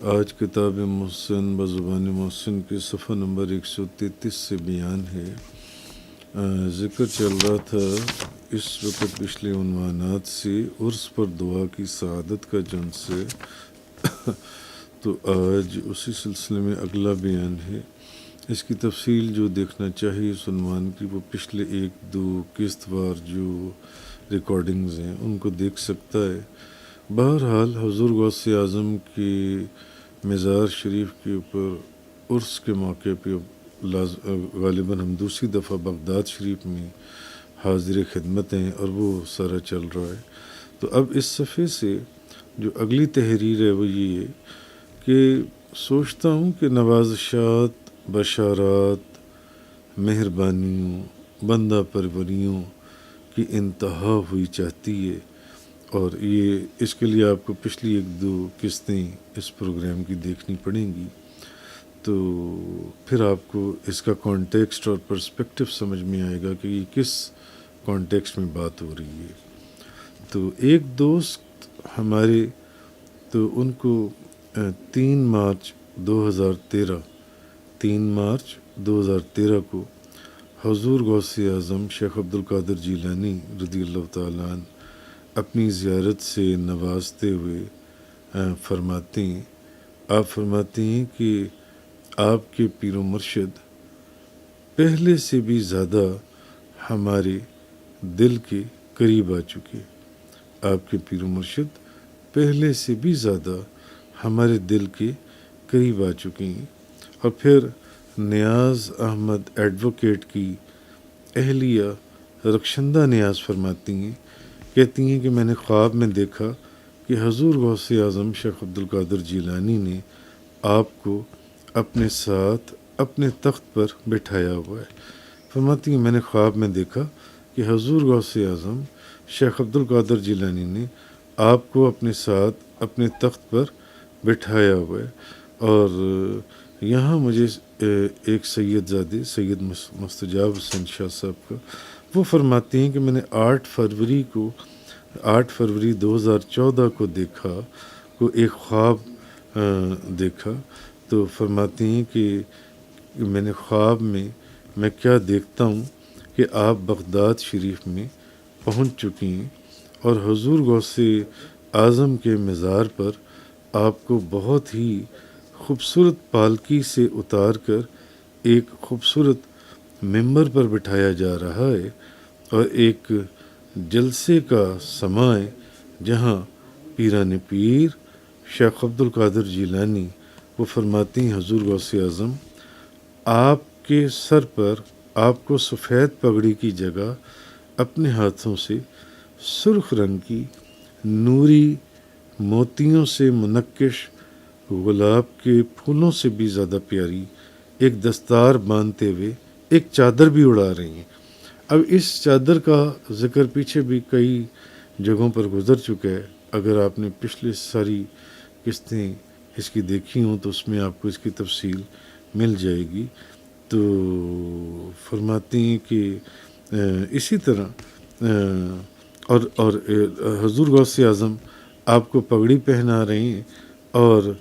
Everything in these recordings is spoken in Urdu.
آج کتاب محسن بزبان محسن کے صفحہ نمبر 133 سے بیان ہے۔ ذکر چل رہا تھا اس وقت پچھلے عنوانات سے عرس پر دعا کی سعادت کا جن سے تو آج اسی سلسلے میں اگلا بیان ہے۔ اس کی تفصیل جو دیکھنا چاہیے اس عنوان کی وہ پچھلے 1-2 قسط وار جو ریکارڈنگز ہیں ان کو دیکھ سکتا ہے۔ بہرحال حضور غوث اعظم کی مزار شریف کے اوپر عرس کے موقع پہ غالباً ہم دوسری دفعہ بغداد شریف میں حاضر خدمت ہیں اور وہ سارا چل رہا ہے۔ تو اب اس صفحے سے جو اگلی تحریر ہے وہ یہ ہے کہ سوچتا ہوں کہ نوازشات، بشارات، مہربانیوں، بندہ پروریوں کی انتہا ہوئی چاہتی ہے، اور یہ اس کے لیے آپ کو پچھلی 1-2 قسطیں اس پروگرام کی دیکھنی پڑیں گی، تو پھر آپ کو اس کا کانٹیکسٹ اور پرسپیکٹو سمجھ میں آئے گا کہ یہ کس کانٹیکسٹ میں بات ہو رہی ہے۔ تو ایک دوست ہمارے، تو ان کو 3 مارچ 2013 کو حضور غوث اعظم شیخ عبدالقادر جیلانی رضی اللہ تعالیٰ عنہ اپنی زیارت سے نوازتے ہوئے آپ فرماتے ہیں کہ آپ کے پیر و مرشد پہلے سے بھی زیادہ ہمارے دل کے قریب آ چکے۔ آپ کے پیر و مرشد پہلے سے بھی زیادہ ہمارے دل کے قریب آ چکے ہیں۔ اور پھر نیاز احمد ایڈوکیٹ کی اہلیہ رخشندہ نیاز فرماتی ہیں، کہتی ہیں کہ میں نے خواب میں دیکھا کہ حضور غوث اعظم شیخ عبدالقادر جیلانی نے آپ کو اپنے ساتھ اپنے تخت پر بٹھایا ہوا ہے۔ فرماتی ہیں میں نے خواب میں دیکھا کہ حضور غوث اعظم شیخ عبدالقادر جیلانی نے آپ کو اپنے ساتھ اپنے تخت پر بٹھایا ہوا ہے۔ اور یہاں مجھے ایک سید زادے سید مستجاب حسین شاہ صاحب کا وہ فرماتے ہیں کہ میں نے 8 فروری 2014 کو دیکھا، کو ایک خواب دیکھا۔ تو فرماتے ہیں کہ میں نے خواب میں کیا دیکھتا ہوں کہ آپ بغداد شریف میں پہنچ چکی ہیں اور حضور غوث اعظم کے مزار پر آپ کو بہت ہی خوبصورت پالکی سے اتار کر ایک خوبصورت ممبر پر بٹھایا جا رہا ہے، اور ایک جلسے کا سماع ہے جہاں پیران پیر شیخ عبدالقادر جیلانی وہ فرماتی ہیں حضور غوث اعظم آپ کے سر پر آپ کو سفید پگڑی کی جگہ اپنے ہاتھوں سے سرخ رنگ کی نوری موتیوں سے منقش گلاب کے پھولوں سے بھی زیادہ پیاری ایک دستار باندھتے ہوئے ایک چادر بھی اڑا رہی ہیں۔ اب اس چادر کا ذکر پیچھے بھی کئی جگہوں پر گزر چکا ہے، اگر آپ نے پچھلے ساری قسطیں اس کی دیکھی ہوں تو اس میں آپ کو اس کی تفصیل مل جائے گی۔ تو فرماتے ہیں کہ اسی طرح اور حضور غوث اعظم آپ کو پگڑی پہنا رہے ہیں، اور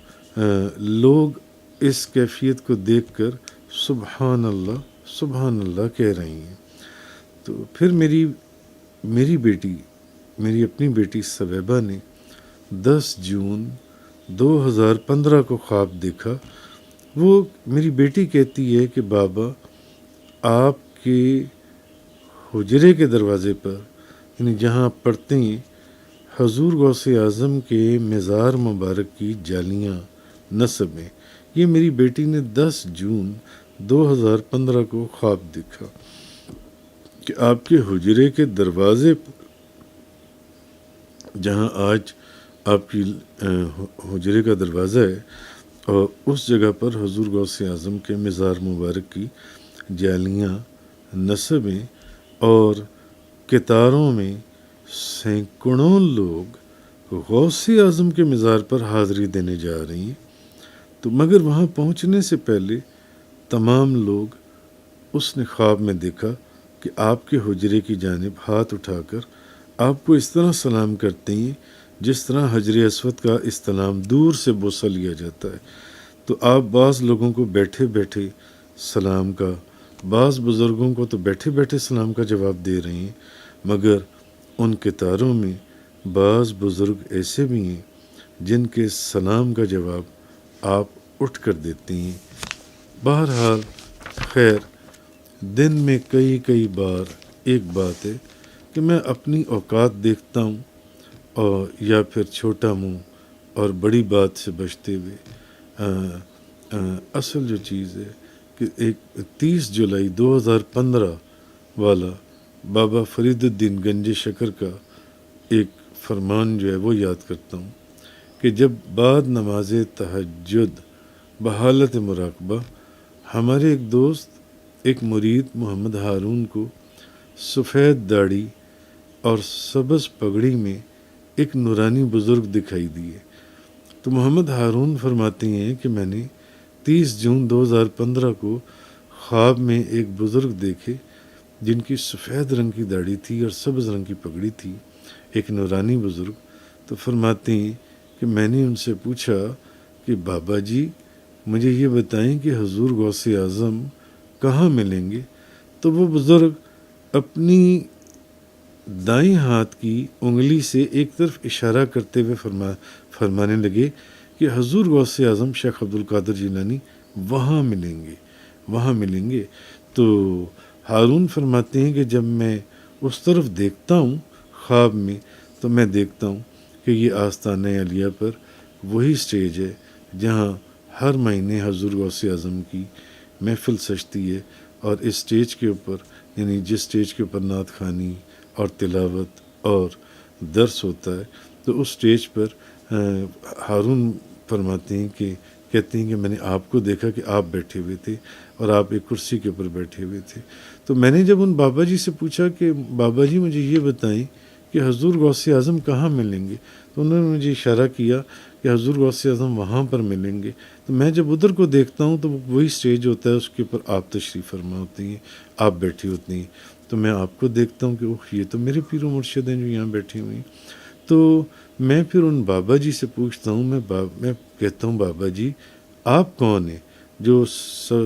لوگ اس کیفیت کو دیکھ کر سبحان اللہ کہہ رہے ہیں۔ تو پھر میری بیٹی، میری اپنی بیٹی صبیبہ نے 10 جون 2015 کو خواب دیکھا۔ وہ میری بیٹی کہتی ہے کہ بابا آپ کے حجرے کے دروازے پر، یعنی جہاں آپ پڑھتے ہیں، حضور غوث اعظم کے مزار مبارک کی جالیاں نصب ہیں۔ یہ میری بیٹی نے 10 جون 2015 کو خواب دیکھا کہ آپ کے حجرے کے دروازے پر، جہاں آج آپ کی حجرے کا دروازہ ہے، اور اس جگہ پر حضور غوث اعظم کے مزار مبارک کی جالیاں نصب ہیں، اور قطاروں میں سینکڑوں لوگ غوث اعظم کے مزار پر حاضری دینے جا رہی ہیں۔ تو مگر وہاں پہنچنے سے پہلے تمام لوگ، اس نے خواب میں دیکھا کہ آپ کے حجرے کی جانب ہاتھ اٹھا کر آپ کو اس طرح سلام کرتے ہیں جس طرح حجر اسود کا استلام دور سے بوسہ لیا جاتا ہے، تو آپ بعض لوگوں کو بیٹھے بیٹھے سلام کا، بعض بزرگوں کو تو بیٹھے بیٹھے سلام کا جواب دے رہے ہیں، مگر ان کتاروں میں بعض بزرگ ایسے بھی ہیں جن کے سلام کا جواب آپ اٹھ کر دیتے ہیں۔ بہرحال خیر، دن میں کئی بار ایک بات ہے کہ میں اپنی اوقات دیکھتا ہوں، اور یا پھر چھوٹا منہ اور بڑی بات سے بچتے ہوئے اصل جو چیز ہے کہ ایک 30 جولائی 2015 والا بابا فرید الدین گنج شکر کا ایک فرمان جو ہے وہ یاد کرتا ہوں کہ جب بعد نماز تہجد بحالت مراقبہ ہمارے ایک دوست، ایک مرید محمد ہارون کو سفید داڑھی اور سبز پگڑی میں ایک نورانی بزرگ دکھائی دیے، تو محمد ہارون فرماتے ہیں کہ میں نے 30 جون 2015 کو خواب میں ایک بزرگ دیکھے جن کی سفید رنگ کی داڑھی تھی اور سبز رنگ کی پگڑی تھی، ایک نورانی بزرگ۔ تو فرماتے ہیں کہ میں نے ان سے پوچھا کہ بابا جی مجھے یہ بتائیں کہ حضور غوث اعظم کہاں ملیں گے؟ تو وہ بزرگ اپنی دائیں ہاتھ کی انگلی سے ایک طرف اشارہ کرتے ہوئے فرمانے لگے کہ حضور غوث اعظم شیخ عبد القادر جیلانی وہاں ملیں گے۔ تو ہارون فرماتے ہیں کہ جب میں اس طرف دیکھتا ہوں خواب میں، تو میں دیکھتا ہوں کہ یہ آستانہ علیہ پر وہی سٹیج ہے جہاں ہر مہینے حضور غوث اعظم کی محفل سجتی ہے، اور اس سٹیج کے اوپر، یعنی جس سٹیج کے اوپر نعت خوانی اور تلاوت اور درس ہوتا ہے، تو اس سٹیج پر ہارون فرماتے ہیں کہ کہتے ہیں کہ میں نے آپ کو دیکھا کہ آپ بیٹھے ہوئے تھے اور آپ ایک کرسی کے اوپر بیٹھے ہوئے تھے۔ تو میں نے جب ان بابا جی سے پوچھا کہ بابا جی مجھے یہ بتائیں کہ حضور غوث اعظم کہاں ملیں گے، تو انہوں نے مجھے اشارہ کیا کہ حضور غوث اعظم وہاں پر ملیں گے۔ تو میں جب ادھر کو دیکھتا ہوں تو وہی سٹیج ہوتا ہے، اس کے اوپر آپ تشریف فرما ہوتی ہیں، آپ بیٹھی ہوتی ہیں، تو میں آپ کو دیکھتا ہوں کہ یہ تو میرے پیر و مرشد ہیں جو یہاں بیٹھے ہوئے ہیں۔ تو میں پھر ان بابا جی سے پوچھتا ہوں، میں کہتا ہوں بابا جی آپ کون ہیں جو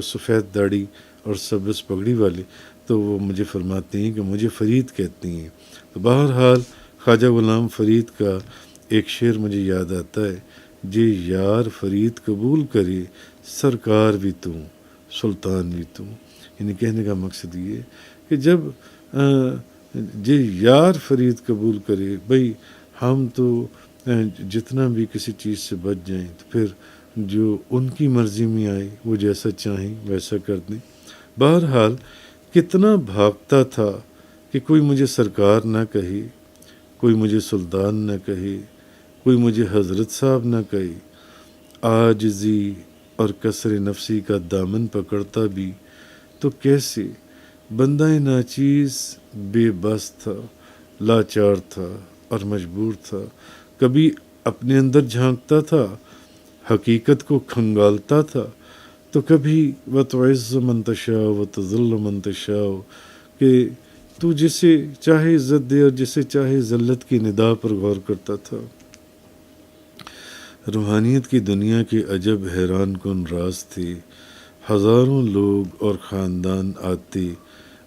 سفید داڑھی اور سبز پگڑی والے؟ تو وہ مجھے فرماتے ہیں کہ مجھے فرید کہتے ہیں۔ تو بہرحال خواجہ غلام فرید کا ایک شعر مجھے یاد آتا ہے، جے یار فرید قبول کرے سرکار بھی تو سلطان بھی تو۔ یعنی کہنے کا مقصد یہ ہے کہ جب جے یار فرید قبول کرے، بھئی ہم تو جتنا بھی کسی چیز سے بچ جائیں تو پھر جو ان کی مرضی میں آئے وہ جیسا چاہیں ویسا کر دیں۔ بہرحال کتنا بھاگتا تھا کہ کوئی مجھے سرکار نہ کہے، کوئی مجھے سلطان نہ کہے، کوئی مجھے حضرت صاحب نہ کہے، عاجزی اور کسر نفسی کا دامن پکڑتا بھی تو کیسے، بندہ ناچیز بے بس تھا، لاچار تھا اور مجبور تھا، کبھی اپنے اندر جھانکتا تھا، حقیقت کو کھنگالتا تھا، تو کبھی وَتُعِزُّ مَن تَشَاءُ وَتُذِلُّ مَن تَشَاءُ، کہ تو جسے چاہے عزت دے اور جسے چاہے ذلت کی ندا پر غور کرتا تھا۔ روحانیت کی دنیا کے عجب حیران کن راز تھے، ہزاروں لوگ اور خاندان آتے،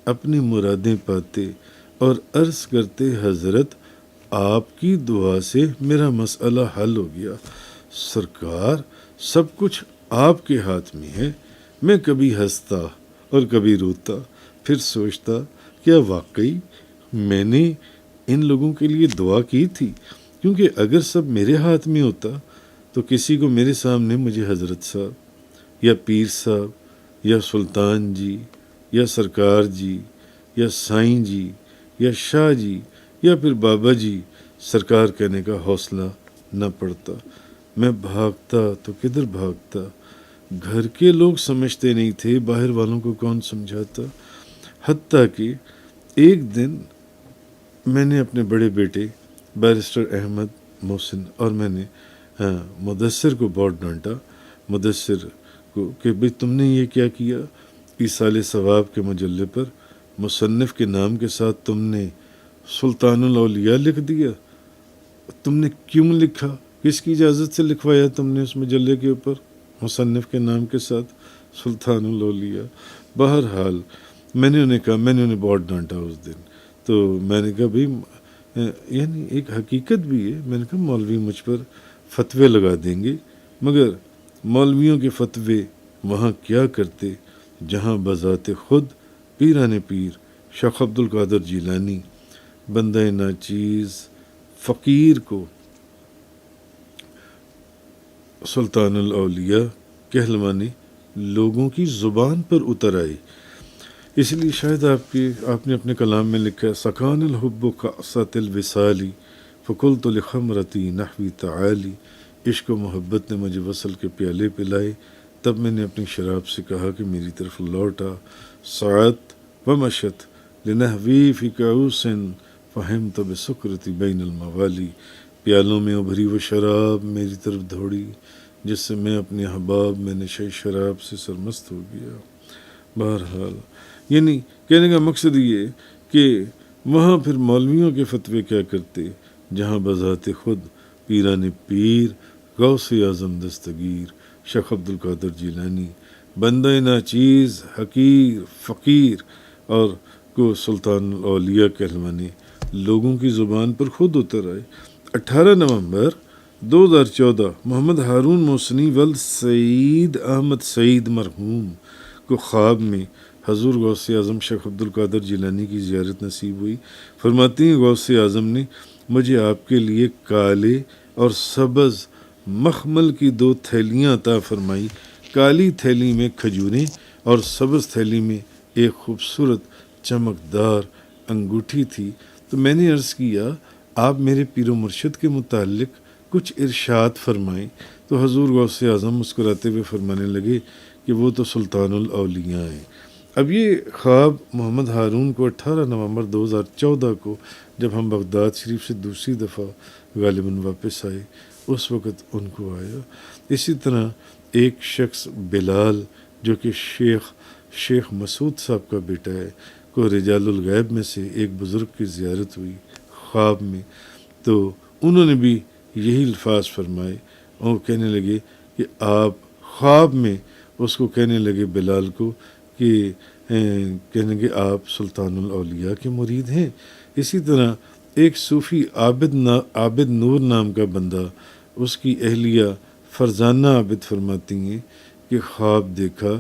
اپنی مرادیں پاتے اور عرض کرتے حضرت آپ کی دعا سے میرا مسئلہ حل ہو گیا، سرکار سب کچھ آپ کے ہاتھ میں ہے۔ میں کبھی ہنستا اور کبھی روتا، پھر سوچتا کیا واقعی میں نے ان لوگوں کے لیے دعا کی تھی، کیونکہ اگر سب میرے ہاتھ میں ہوتا تو کسی کو میرے سامنے مجھے حضرت صاحب یا پیر صاحب یا سلطان جی یا سرکار جی یا سائیں جی یا شاہ جی یا پھر بابا جی سرکار کہنے کا حوصلہ نہ پڑتا۔ میں بھاگتا تو کدھر بھاگتا، گھر کے لوگ سمجھتے نہیں تھے، باہر والوں کو کون سمجھاتا۔ حتیٰ کہ ایک دن میں نے اپنے بڑے بیٹے بیرسٹر احمد محسن اور میں نے مدثر کو بہت ڈانٹا، مدثر کو، کہ بھئی تم نے یہ کیا کیا، ایصال ثواب کے مجلے پر مصنف کے نام کے ساتھ تم نے سلطان الاولیاء لکھ دیا۔ تم نے کیوں لکھا، کس کی اجازت سے لکھوایا تم نے اس مجلے کے اوپر مصنف کے نام کے ساتھ سلطان الاولیاء؟ بہرحال میں نے انہیں کہا، میں نے انہیں بہت ڈانٹا اس دن، تو میں نے کہا بھائی یعنی ایک حقیقت بھی ہے، میں نے کہا مولوی مجھ پر فتوے لگا دیں گے، مگر مولویوں کے فتوے وہاں کیا کرتے جہاں بذات خود پیران پیر شیخ عبد القادر جیلانی بندہ ناچیز فقیر کو سلطان الاولیاء کہلوانے لوگوں کی زبان پر اتر آئے۔ اس لیے شاید آپ نے اپنے کلام میں لکھا ہے سکان الحب کاسات الوصالی فقلت لخمرتی نحوی تعالی، عشق و محبت نے مجھے وصل کے پیالے پلائے، تب میں نے اپنی شراب سے کہا کہ میری طرف لوٹا، سعت و مشت لنحوی فی کعوس فہمت بسکرتی بین الموالی، پیالوں میں ابھری وہ شراب میری طرف دوڑی جس سے میں اپنے احباب میں نشے شراب سے سرمست ہو گیا۔ بہرحال یعنی کہنے کا مقصد یہ کہ وہاں پھر مولویوں کے فتوے کیا کرتے جہاں بذات خود پیران پیر غوث اعظم دستگیر شیخ عبد القادر جیلانی بندہ ناچیز حقیر فقیر اور کو سلطان الاولیاء کہلوانے لوگوں کی زبان پر خود اتر آئے۔ 18 نومبر 2014 محمد ہارون محسنی ولد سعید احمد سعید مرحوم کو خواب میں حضور غوث اعظم شیخ عبد القادر جیلانی کی زیارت نصیب ہوئی۔ فرماتی ہیں غوث اعظم نے مجھے آپ کے لیے کالے اور سبز مخمل کی 2 تھیلیاں عطا فرمائی، کالی تھیلی میں کھجوریں اور سبز تھیلی میں ایک خوبصورت چمکدار انگوٹھی تھی۔ تو میں نے عرض کیا آپ میرے پیر و مرشد کے متعلق کچھ ارشاد فرمائیں، تو حضور غوث اعظم مسکراتے ہوئے فرمانے لگے کہ وہ تو سلطان الاولیاء ہیں۔ اب یہ خواب محمد ہارون کو 18 نومبر 2014 کو جب ہم بغداد شریف سے دوسری دفعہ غالباً واپس آئے اس وقت ان کو آیا۔ اسی طرح ایک شخص بلال جو کہ شیخ مسعود صاحب کا بیٹا ہے کو رجال الغیب میں سے ایک بزرگ کی زیارت ہوئی خواب میں، تو انہوں نے بھی یہی الفاظ فرمائے اور کہنے لگے کہ آپ خواب میں اس کو کہنے لگے بلال کو کہ کہنے کہ آپ سلطان الاولیاء کے مرید ہیں۔ اسی طرح ایک صوفی عابد نور نام کا بندہ، اس کی اہلیہ فرزانہ عابد فرماتی ہیں کہ خواب دیکھا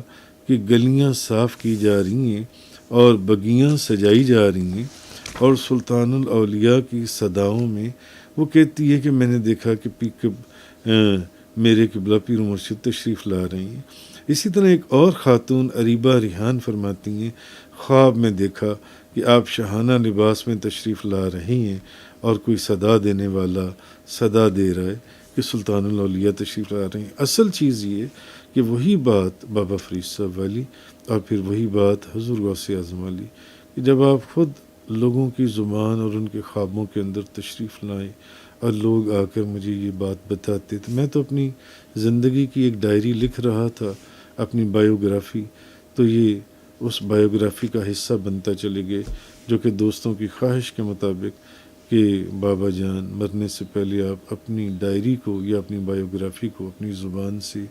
کہ گلیاں صاف کی جا رہی ہیں اور بگیاں سجائی جا رہی ہیں، اور سلطان الاولیاء کی صداؤں میں وہ کہتی ہے کہ میں نے دیکھا کہ میرے قبلہ پیر و مرشد تشریف لا رہی ہیں۔ اسی طرح ایک اور خاتون عریبہ ریحان فرماتی ہیں خواب میں دیکھا کہ آپ شاہانہ لباس میں تشریف لا رہی ہیں اور کوئی صدا دینے والا صدا دے رہا ہے کہ سلطان الاولیاء تشریف لا رہے ہیں۔ اصل چیز یہ کہ وہی بات بابا فرید صاحب والی اور پھر وہی بات حضور غوث اعظم والی کہ جب آپ خود لوگوں کی زبان اور ان کے خوابوں کے اندر تشریف لائیں اور لوگ آ کر مجھے یہ بات بتاتے، تو میں تو اپنی زندگی کی ایک ڈائری لکھ رہا تھا، اپنی بایوگرافی، تو یہ اس بایوگرافی کا حصہ بنتا چلے گئے جو کہ دوستوں کی خواہش کے مطابق کہ بابا جان مرنے سے پہلے آپ اپنی ڈائری کو یا اپنی بایوگرافی کو اپنی زبان سے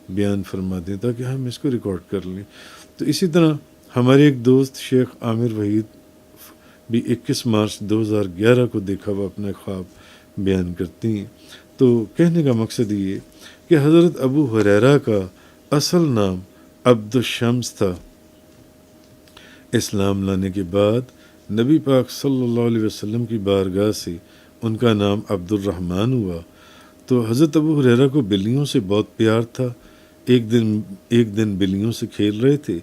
بیان فرما دیں تاکہ ہم اس کو ریکارڈ کر لیں۔ تو اسی طرح ہمارے ایک دوست شیخ عامر وحید بھی 21 مارچ 2011 کو دیکھا ہوا اپنا خواب بیان کرتی ہیں۔ تو کہنے کا مقصد یہ کہ حضرت ابو ہریرہ کا اصل نام عبد الشمس تھا۔ اسلام لانے کے بعد نبی پاک صلی اللہ علیہ وسلم کی بارگاہ سے ان کا نام عبد الرحمن ہوا۔ تو حضرت ابو ہریرہ کو بلیوں سے بہت پیار تھا۔ ایک دن بلیوں سے کھیل رہے تھے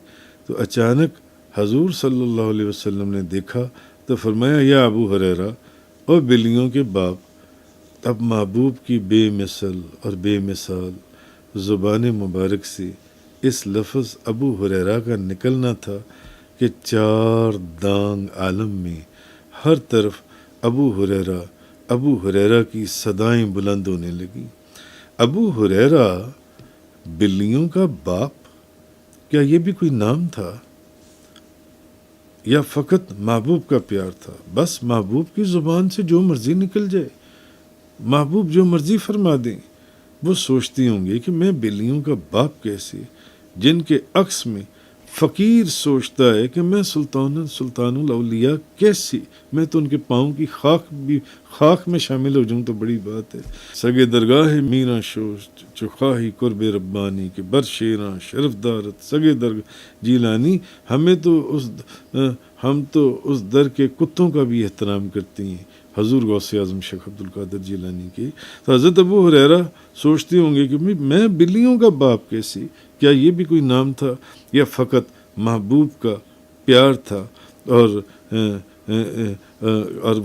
تو اچانک حضور صلی اللہ علیہ وسلم نے دیکھا تو فرمایا یا ابو ہریرہ اور بلیوں کے باپ، اب محبوب کی بے مثل اور بے مثال زبان مبارک سے اس لفظ ابو ہریرہ کا نکلنا تھا کہ 4 دانگ عالم میں ہر طرف ابو ہریرہ کی صدائیں بلند ہونے لگیں۔ ابو ہریرہ بلیوں کا باپ، کیا یہ بھی کوئی نام تھا یا فقط محبوب کا پیار تھا؟ بس محبوب کی زبان سے جو مرضی نکل جائے، محبوب جو مرضی فرما دیں. وہ سوچتی ہوں گی کہ میں بلیوں کا باپ کیسے، جن کے عکس میں فقیر سوچتا ہے کہ میں سلطان الاولیاء کیسی، میں تو ان کے پاؤں کی خاک میں شامل ہو جاؤں تو بڑی بات ہے. سگے درگاہ میراں شوش چخواہی قرب ربانی کے بر شیراں شرف دارت سگے درگاہ جیلانی. ہم تو اس در کے کتوں کا بھی احترام کرتی ہیں، حضور غوث اعظم شیخ عبد القادر جیلانی کی. تو حضرت ابو ہریرہ سوچتے ہوں گے کہ میں بلیوں کا باپ کیسی، کیا یہ بھی کوئی نام تھا یا فقط محبوب کا پیار تھا. اور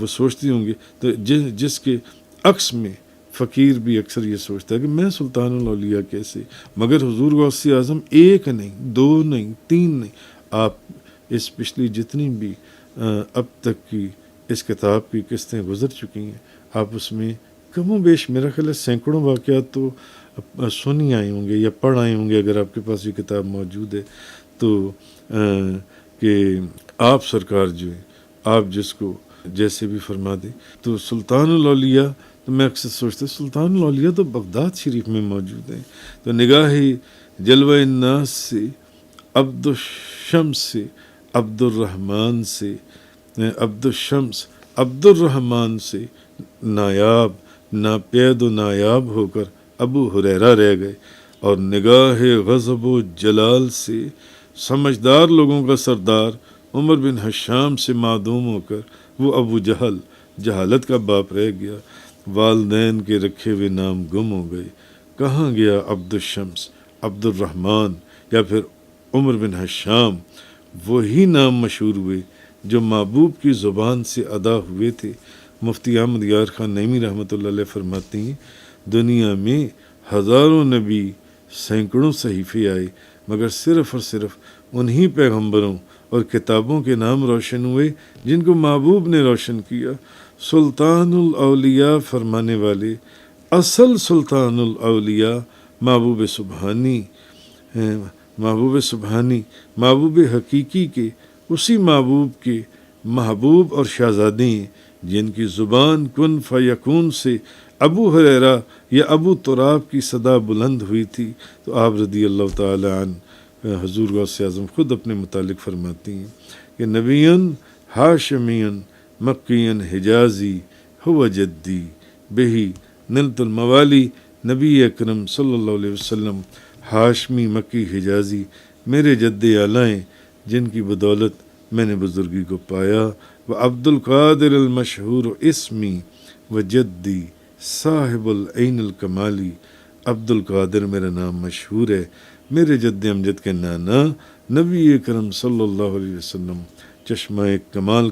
وہ سوچتی ہوں گی تو جس کے عکس میں فقیر بھی اکثر یہ سوچتا ہے کہ میں سلطان الاولیاء کیسے. مگر حضور غوث اعظم ایک نہیں، دو نہیں، تین نہیں، آپ اس پچھلی جتنی بھی اب تک کی اس کتاب کی قسطیں گزر چکی ہیں، آپ اس میں کم و بیش میرا خیال ہے سینکڑوں واقعات تو سنی آئے ہوں گے یا پڑھ آئے ہوں گے اگر آپ کے پاس یہ کتاب موجود ہے تو، کہ آپ سرکار جو ہیں، آپ جس کو جیسے بھی فرما دیں. تو سلطان الاولیاء، تو میں اکثر سوچتا ہوں سلطان الاولیاء تو بغداد شریف میں موجود ہیں. تو نگاہ جلوہ الناس سے، عبد الشمس سے، عبد الرحمن سے، عبد الشمس عبد الرحمن سے نایاب، ناپید و نایاب ہو کر ابو ہریرہ رہ گئے. اور نگاہ غضب و جلال سے سمجھدار لوگوں کا سردار عمر بن حشام سے معدوم ہو کر وہ ابو جہل، جہالت کا باپ رہ گیا. والدین کے رکھے ہوئے نام گم ہو گئے. کہاں گیا عبد الشمس، عبد الرحمن یا پھر عمر بن حشام؟ وہی نام مشہور ہوئے جو محبوب کی زبان سے ادا ہوئے تھے. مفتی احمد یار خان نعیمی رحمۃ اللہ علیہ فرماتی ہیں دنیا میں ہزاروں نبی، سینکڑوں صحیفے آئے، مگر صرف اور صرف انہی پیغمبروں اور کتابوں کے نام روشن ہوئے جن کو محبوب نے روشن کیا. سلطان الاولیاء فرمانے والے، اصل سلطان الاولیاء محبوب سبحانی، محبوب حقیقی کے اسی محبوب کے محبوب اور شہزادے ہیں جن کی زبان کن فیکون سے ابو ہریرہ یا ابو تراب کی صدا بلند ہوئی تھی. تو آپ رضی اللہ تعالی عنہ حضور غوث اعظم خود اپنے متعلق فرماتی ہیں کہ نبیًا ہاشمین مکین حجازی ہو جدی بہی نلت الموالی. نبی اکرم صلی اللہ علیہ وسلم ہاشمی مکی حجازی میرے جد اعلیٰ ہیں جن کی بدولت میں نے بزرگی کو پایا. وہ عبد القادر المشہور اسمی و جدی صاحب العین الکمالی. عبد القادر میرا نام مشہور ہے، میرے جد امجد کے نانا نبی اکرم صلی اللہ علیہ وسلم چشمہ کمال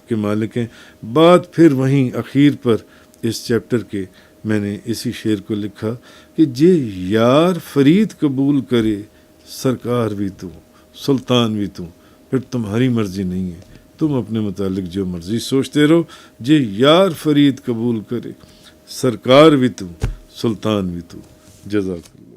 کے مالک ہیں. بات پھر وہیں اخیر پر اس چیپٹر کے میں نے اسی شعر کو لکھا کہ جے یار فرید قبول کرے سرکار بھی تو سلطان بھی تو، پھر تمہاری مرضی نہیں ہے، تم اپنے متعلق جو مرضی سوچتے رہو. جے یار فرید قبول کرے سرکار بھی تو سلطان بھی تو. جزاک اللہ.